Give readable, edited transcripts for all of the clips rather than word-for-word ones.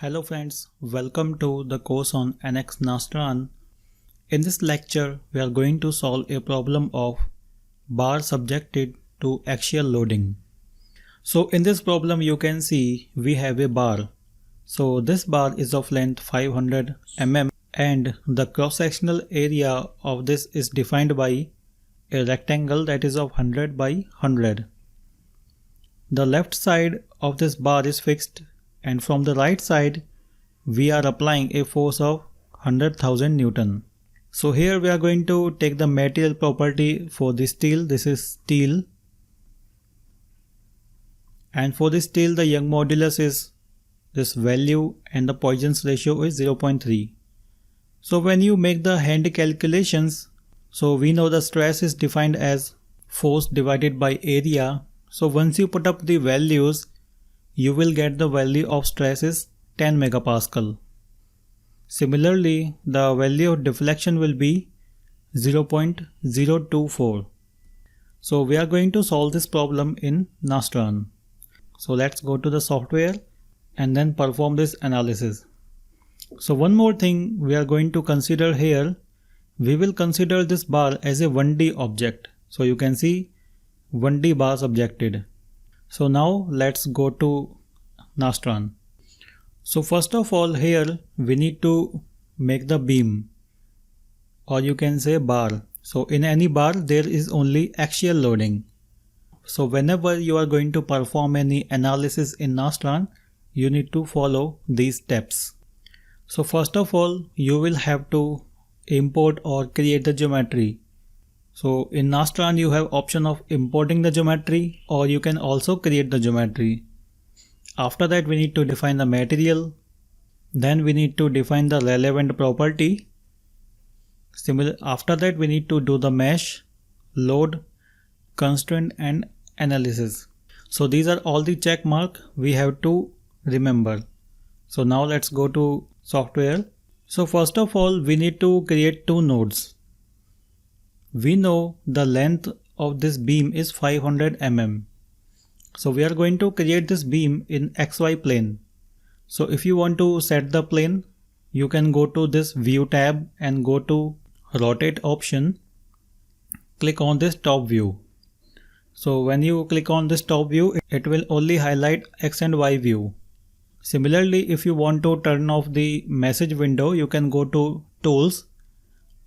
Hello friends, welcome to the course on NX Nastran. In this lecture, we are going to solve a problem of bar subjected to axial loading. So in this problem you can see we have a bar. So this bar is of length 500 mm and the cross-sectional area of this is defined by a rectangle that is of 100 by 100. The left side of this bar is fixed and from the right side we are applying a force of 100,000 Newton. So here we are going to take the material property for the steel. This is steel, and for the steel the Young modulus is this value and the Poisson's ratio is 0.3. So when you make the hand calculations, so we know the stress is defined as force divided by area. So once you put up the values, you will get the value of stress is 10 megapascal. Similarly, the value of deflection will be 0.024. So we are going to solve this problem in Nastran. So let's go to the software and then perform this analysis. So one more thing we are going to consider here, we will consider this bar as a 1D object. So you can see 1D bar subjected. So now let's go to Nastran. So first of all here we need to make the beam, or you can say bar. So in any bar there is only axial loading. So whenever you are going to perform any analysis in Nastran, you need to follow these steps. So first of all you will have to import or create the geometry. So in Nastran you have option of importing the geometry, or you can also create the geometry. After that we need to define the material, then we need to define the relevant property. After that we need to do the mesh, load, constraint and analysis. So these are all the check mark we have to remember. So now let's go to software. So first of all we need to create two nodes. We know the length of this beam is 500 mm. So we are going to create this beam in XY plane. So if you want to set the plane, you can go to this view tab and go to rotate option. Click on this top view. So when you click on this top view, it will only highlight X and Y view. Similarly, if you want to turn off the message window, you can go to tools,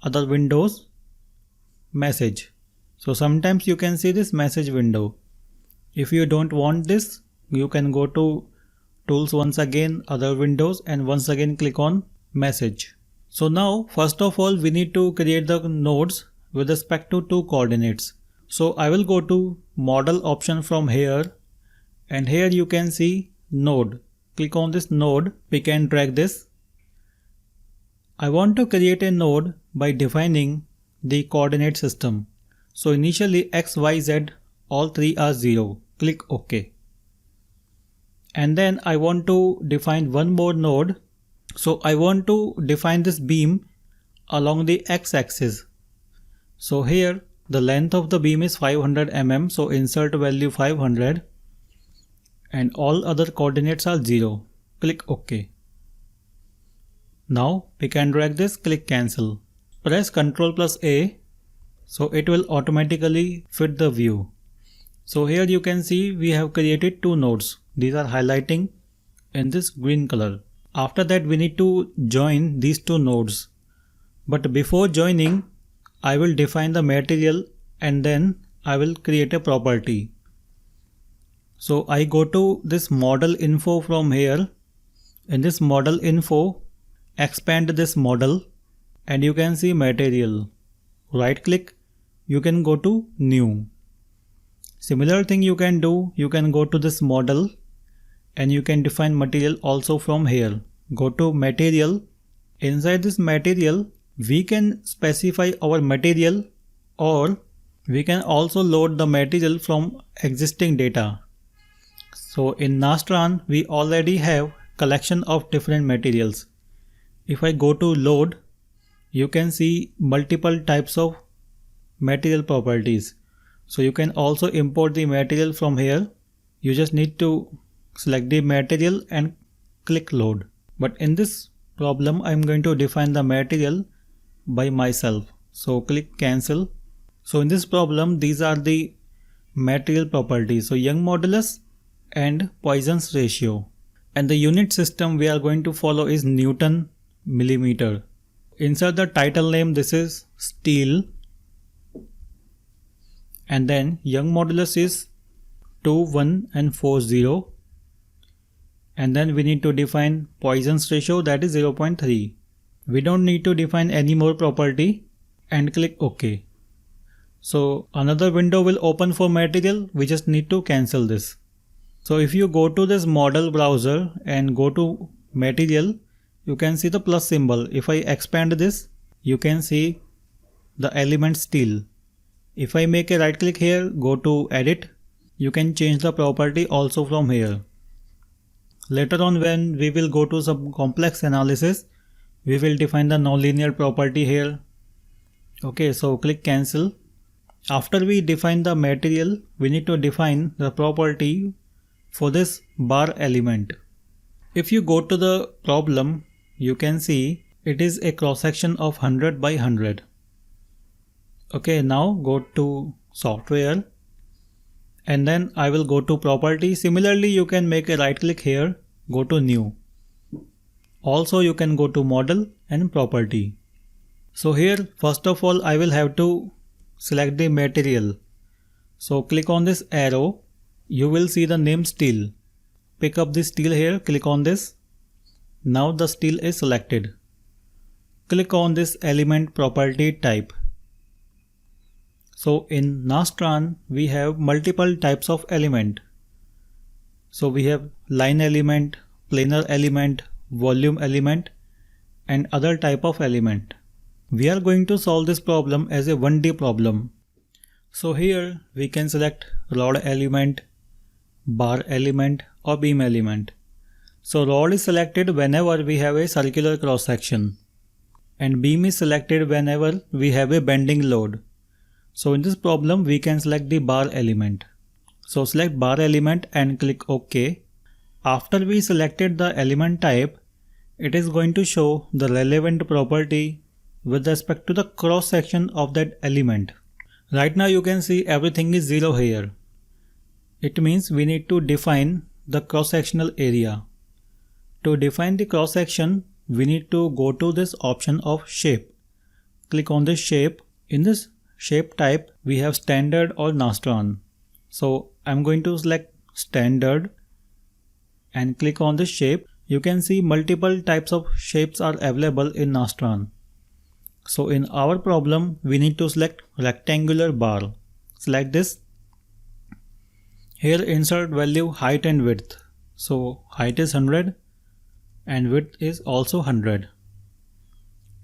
other windows, message. So sometimes you can see this message window. If you don't want this, you can go to tools once again, other windows, and once again click on message. So now first of all we need to create the nodes with respect to two coordinates. So I will go to model option from here, and here you can see node. Click on this node, pick and drag this. I want to create a node by defining the coordinate system. So initially x, y, z all three are 0. Click OK. And then I want to define one more node. So I want to define this beam along the x-axis. So here the length of the beam is 500 mm. So insert value 500 and all other coordinates are 0. Click OK. Now pick and drag this, click cancel. Press Ctrl+A. So it will automatically fit the view. So here you can see we have created two nodes. These are highlighting in this green color. After that we need to join these two nodes. But before joining, I will define the material and then I will create a property. So I go to this model info from here. In this model info, expand this model and you can see material. Right click, you can go to new. Similar thing you can do, you can go to this model and you can define material also from here. Go to material. Inside this material, we can specify our material, or we can also load the material from existing data. So in Nastran, we already have collection of different materials. If I go to load, you can see multiple types of material properties. So you can also import the material from here. You just need to select the material and click load. But in this problem I'm going to define the material by myself. So click cancel. So in this problem these are the material properties. So Young modulus and Poisson's ratio. And the unit system we are going to follow is Newton millimeter. Insert the title name, this is steel. And then Young modulus is 2, 1 and 4, 0. And then we need to define Poisson's ratio, that is 0.3. We don't need to define any more property and click OK. So another window will open for material, we just need to cancel this. So if you go to this model browser and go to material, you can see the plus symbol. If I expand this, you can see the element steel. If I make a right click here, go to edit, you can change the property also from here. Later on when we will go to some complex analysis, we will define the nonlinear property here. Okay, so click cancel. After we define the material, we need to define the property for this bar element. If you go to the problem, you can see it is a cross section of 100 by 100. Okay, now go to software and then I will go to property. Similarly, you can make a right click here, go to new. Also you can go to model and property. So here first of all I will have to select the material. So click on this arrow, you will see the name steel. Pick up the steel here, click on this. Now the steel is selected. Click on this element property type. So in Nastran we have multiple types of element. So we have line element, planar element, volume element and other type of element. We are going to solve this problem as a 1D problem. So here we can select rod element, bar element or beam element. So rod is selected whenever we have a circular cross section and beam is selected whenever we have a bending load. So in this problem we can select the bar element. So select bar element and click OK. After we selected the element type, it is going to show the relevant property with respect to the cross section of that element. Right now you can see everything is 0 here. It means we need to define the cross sectional area. To define the cross section, we need to go to this option of shape. Click on this shape. In this shape type we have standard or Nastran. So I'm going to select standard and click on this shape. You can see multiple types of shapes are available in Nastran. So in our problem we need to select rectangular bar. Select this. Here insert value height and width. So height is 100 and width is also 100.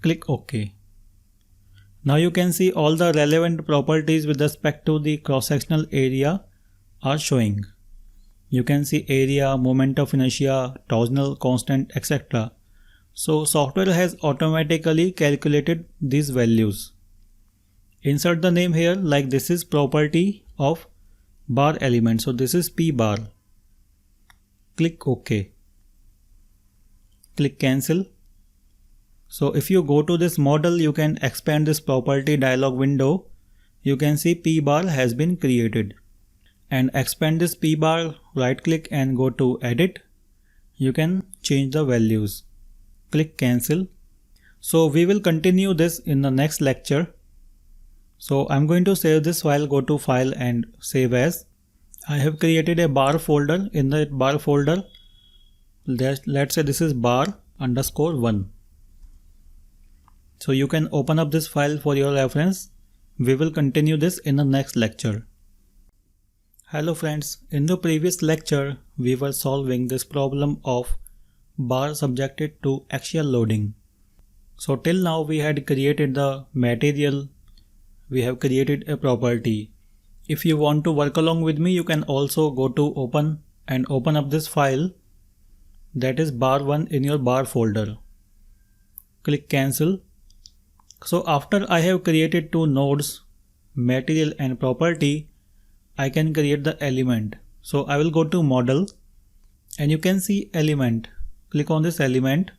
Click OK. Now you can see all the relevant properties with respect to the cross-sectional area are showing. You can see area, moment of inertia, torsional constant, etc. So software has automatically calculated these values. Insert the name here, like this is property of bar element. So this is P bar. Click OK. Click cancel. So if you go to this model, you can expand this property dialog window. You can see P bar has been created. And expand this P bar, right click and go to edit. You can change the values. Click cancel. So we will continue this in the next lecture. So I'm going to save this file, go to file and save as. I have created a bar folder. In the bar folder, let's say this is bar_1. So you can open up this file for your reference. We will continue this in the next lecture. Hello friends, in the previous lecture we were solving this problem of bar subjected to axial loading. So till now we had created the material, we have created a property. If you want to work along with me, you can also go to open and open up this file, that is bar1 in your bar folder. Click cancel. So after I have created two nodes, material and property, I can create the element. So I will go to model and you can see element. click on this element,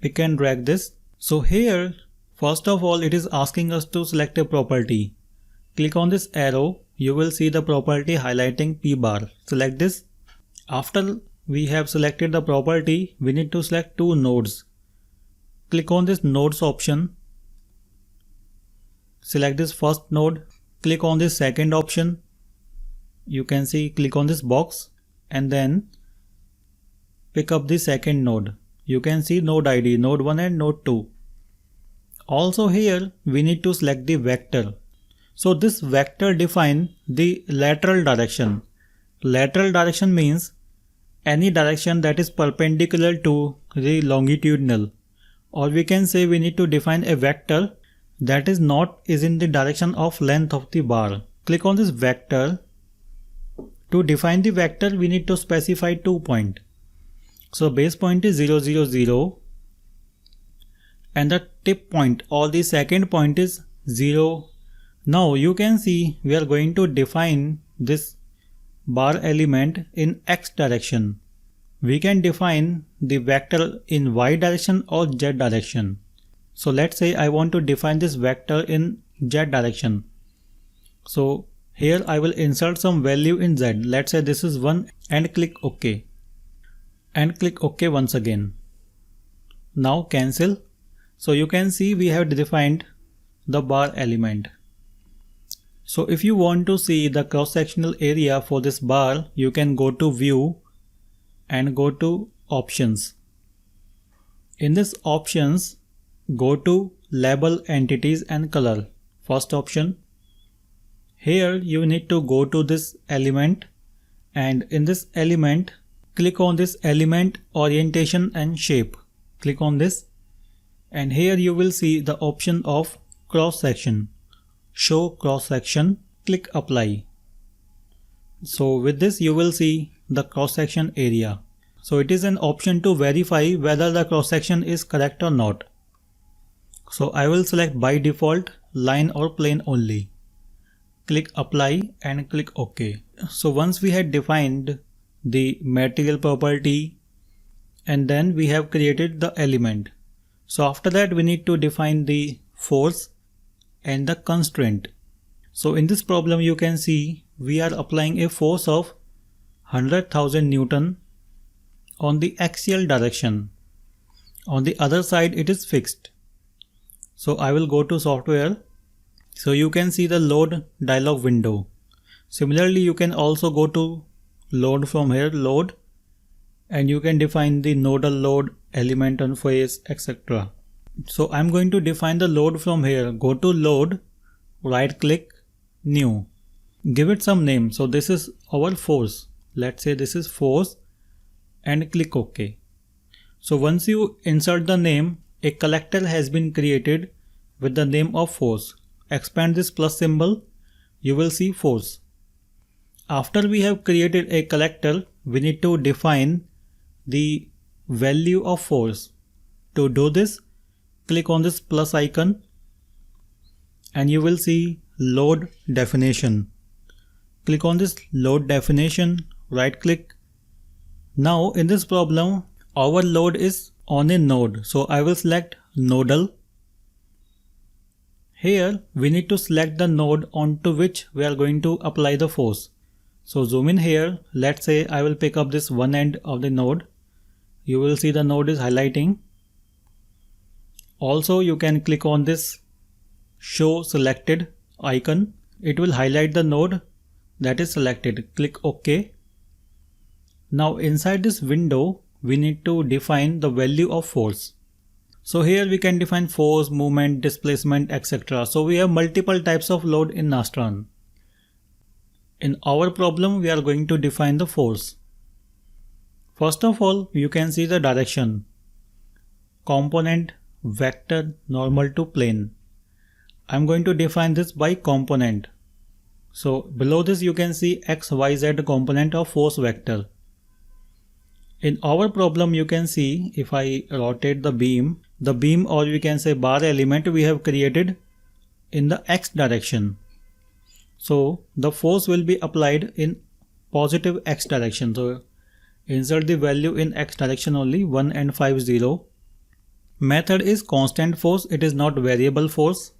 pick and drag this. So here, first of all, it is asking us to select a property. Click on this arrow, you will see the property highlighting P bar. Select this. After we have selected the property, we need to select two nodes. Click on this nodes option. Select this first node. Click on this second option. You can see, click on this box and then pick up the second node. You can see node ID, node 1 and node 2. Also here we need to select the vector. So this vector defines the lateral direction. Lateral direction means any direction that is perpendicular to the longitudinal, or we can say we need to define a vector that is in the direction of length of the bar. Click on this vector. To define the vector, we need to specify 2 points. So base point is 0, 0, 0 and the tip point or the second point is 0. Now you can see we are going to define this bar element in x direction. We can define the vector in y direction or z direction. So let's say I want to define this vector in z direction. So here I will insert some value in z. Let's say this is 1 and click OK. And click OK once again. Now cancel. So you can see we have defined the bar element. So if you want to see the cross-sectional area for this bar, you can go to View and go to Options. In this Options, go to Label, Entities and Color. First option. Here you need to go to this element and in this element, click on this element orientation and shape. Click on this and here you will see the option of cross section. Show cross section, click apply. So with this you will see the cross section area. So it is an option to verify whether the cross section is correct or not. So I will select by default line or plane only. Click apply and click OK. So once we had defined the material property and then we have created the element. So after that we need to define the force and the constraint. So in this problem you can see we are applying a force of 100,000 Newton on the axial direction. On the other side it is fixed. So I will go to software. So you can see the load dialog window. Similarly you can also go to load from here, load, and you can define the nodal load, element on phase, etc. So I'm going to define the load from here. Go to load, right click, new. Give it some name. So this is our force. Let's say this is force and click OK. So once you insert the name, a collector has been created with the name of force. Expand this plus symbol, you will see force. After we have created a collector, we need to define the value of force. To do this, click on this plus icon and you will see load definition. Click on this load definition, right click. Now in this problem, our load is on a node. So I will select nodal. Here we need to select the node onto which we are going to apply the force. So zoom in here. Let's say I will pick up this one end of the node. You will see the node is highlighting. Also you can click on this show selected icon. It will highlight the node that is selected. Click OK. Now inside this window we need to define the value of force. So here we can define force, movement, displacement, etc. So we have multiple types of load in Nastran. In our problem we are going to define the force. First of all, you can see the direction. Component, vector, normal to plane. I'm going to define this by component. So below this you can see x, y, z component of force vector. In our problem you can see if I rotate the beam or we can say bar element we have created in the x direction. So the force will be applied in positive x direction. So Insert the value in x direction only, 1 and 5 0. Method is constant force, it is not variable force,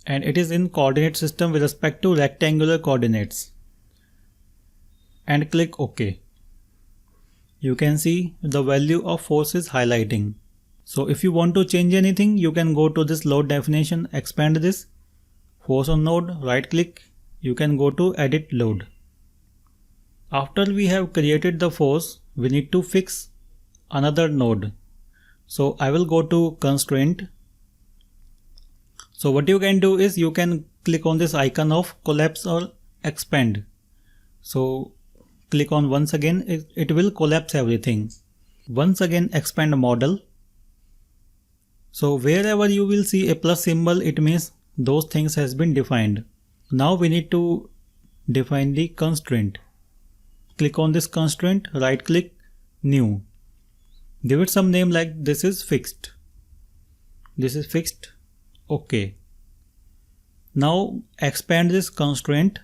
and it is in coordinate system with respect to rectangular coordinates. And click OK. You can see the value of force is highlighting. So if you want to change anything, you can go to this load definition, expand this, force on node, right click, you can go to edit load. After we have created the force, we need to fix another node. So I will go to constraint. So what you can do is you can click on this icon of collapse or expand. So click on once again, it will collapse everything. Once again expand model. So wherever you will see a plus symbol, it means those things has been defined. Now we need to define the constraint. Click on this constraint, right click, new. Give it some name like this is fixed. This is fixed. OK. Now expand this constraint.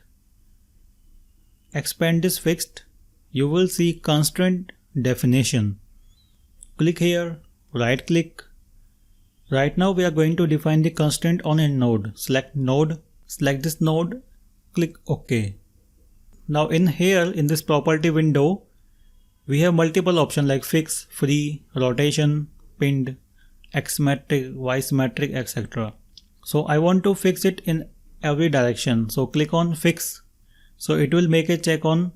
Expand this fixed. You will see constraint definition. Click here, right click. Right now we are going to define the constraint on a node. Select node, select this node, click OK. Now in here, in this property window, we have multiple options like fix, free, rotation, pinned, x metric, y symmetric, etc. So I want to fix it in every direction. So click on fix. So it will make a check on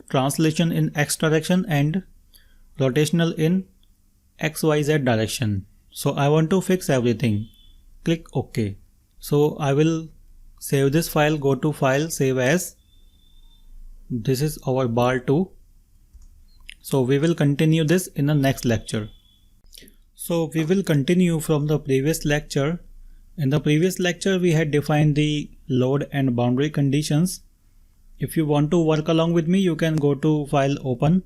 translation in x direction and rotational in xyz direction. So I want to fix everything. Click OK. So I will save this file, go to file, save as. This is our bar 2. So we will continue this in the next lecture. So we will continue from the previous lecture. In the previous lecture we had defined the load and boundary conditions. If you want to work along with me, you can go to file, open.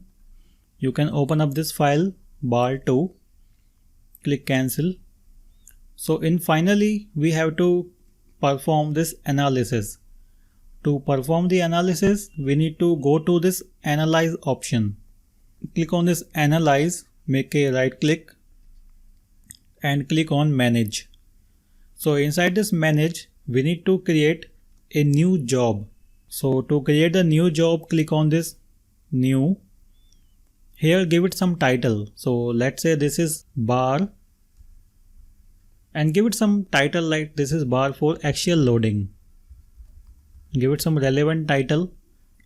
You can open up this file bar 2. Click cancel. So in finally we have to perform this analysis. To perform the analysis, we need to go to this analyze option. Click on this analyze, make a right click and click on manage. So inside this manage, we need to create a new job. So to create a new job, click on this new. Here give it some title. So let's say this is bar and give it some title like this is bar for axial loading. Give it some relevant title.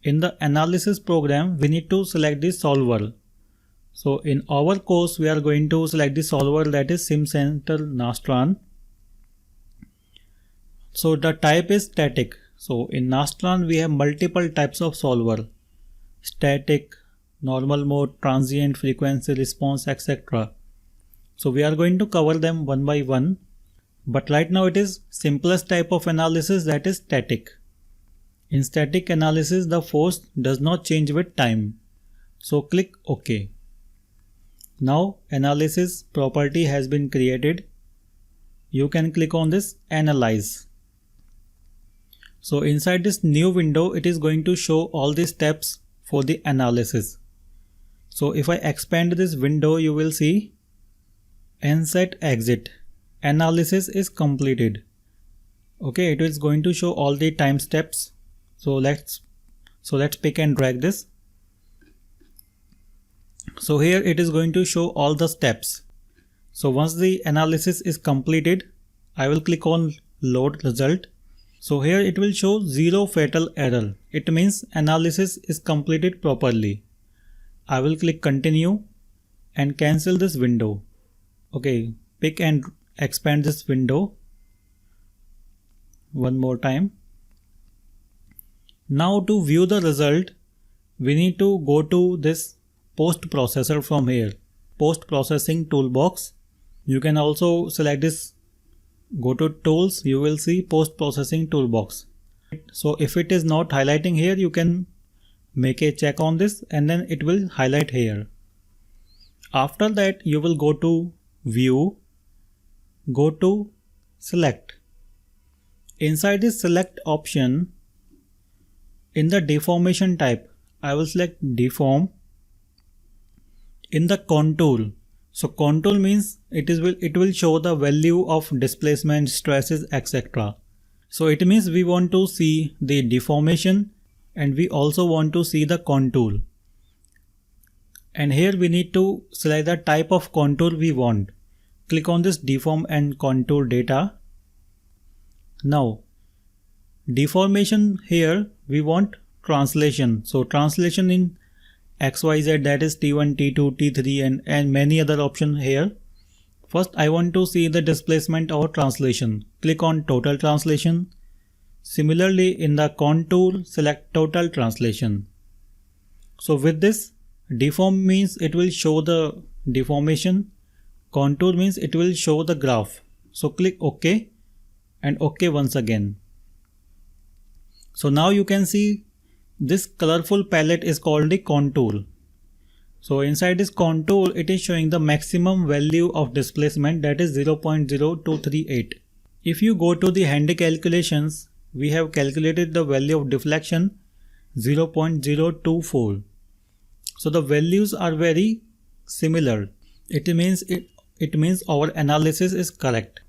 In the analysis program, we need to select the solver. So in our course, we are going to select the solver, that is SimCenter Nastran. So the type is static. So in Nastran, we have multiple types of solver. Static, normal mode, transient, frequency response, etc. So we are going to cover them one by one. But right now it is simplest type of analysis, that is static. In static analysis, the force does not change with time. So click OK. Now analysis property has been created. You can click on this analyze. So inside this new window, it is going to show all the steps for the analysis. So if I expand this window, you will see nset exit. Analysis is completed. Okay, it is going to show all the time steps. So let's pick and drag this. So here it is going to show all the steps. So once the analysis is completed, I will click on load result. So here it will show zero fatal error. It means analysis is completed properly. I will click continue and cancel this window. Okay, pick and expand this window one more time. Now to view the result, we need to go to this post processor from here, post processing toolbox. You can also select this, go to tools, you will see post processing toolbox. So if it is not highlighting here, you can make a check on this and then it will highlight here. After that, you will go to view, go to select. Inside this select option, in the deformation type, I will select deform. in the contour. So contour means it will show the value of displacement, stresses, etc. So it means we want to see the deformation and we also want to see the contour. And here we need to select the type of contour we want. Click on this deform and contour data. Now deformation, here we want translation. So translation in XYZ, that is T1, T2, T3 and many other options here. First I want to see the displacement or translation. Click on total translation. Similarly in the contour, select total translation. So with this, deform means it will show the deformation. Contour means it will show the graph. So click OK and OK once again. So now you can see this colorful palette is called the contour. So inside this contour, it is showing the maximum value of displacement, that is 0.0238. If you go to the handy calculations, we have calculated the value of deflection 0.024. So the values are very similar. It means our analysis is correct.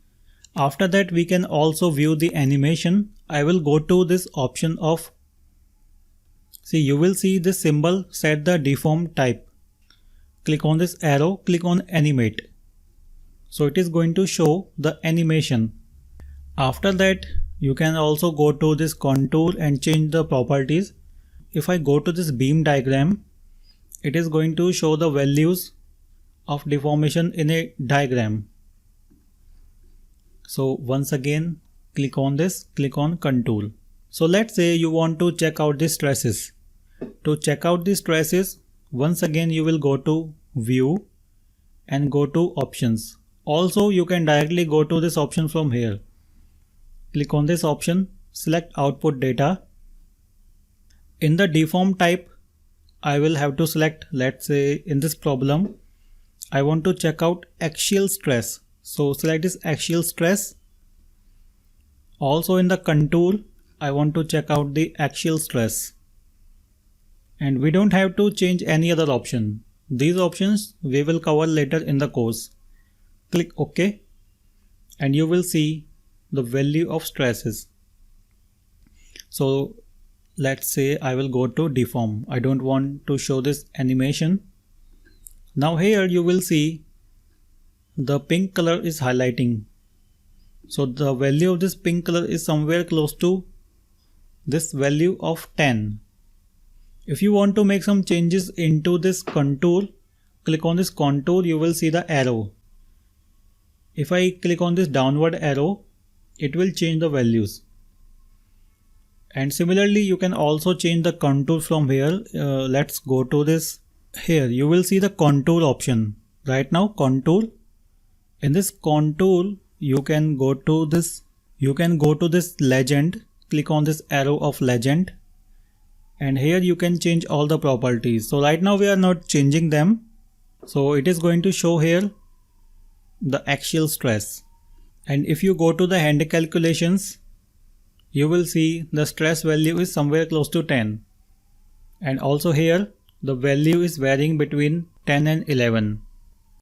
After that we can also view the animation. I will go to this option of, see, you will see this symbol, set the deform type. Click on this arrow, click on animate. So it is going to show the animation. After that you can also go to this contour and change the properties. If I go to this beam diagram, it is going to show the values of deformation in a diagram. So once again click on this, click on contour. So let's say you want to check out the stresses. To check out the stresses, once again you will go to view and go to options. Also you can directly go to this option from here. Click on this option, select output data. In the deform type, I will have to select, let's say in this problem, I want to check out axial stress. So select this axial stress. Also in the contour, I want to check out the axial stress. And we don't have to change any other option. These options we will cover later in the course. Click OK and you will see the value of stresses. So let's say I will go to deform. I don't want to show this animation. Now here you will see the pink color is highlighting. So the value of this pink color is somewhere close to this value of 10. If you want to make some changes into this contour, click on this contour, you will see the arrow. If I click on this downward arrow, it will change the values. And similarly, you can also change the contour from here. Let's go to this. Here you will see the contour option. Right now, contour. In this contour, you can go to this legend. Click on this arrow of legend. And here you can change all the properties. So right now we are not changing them. So it is going to show here the axial stress. And if you go to the handy calculations, you will see the stress value is somewhere close to 10. And also here the value is varying between 10 and 11.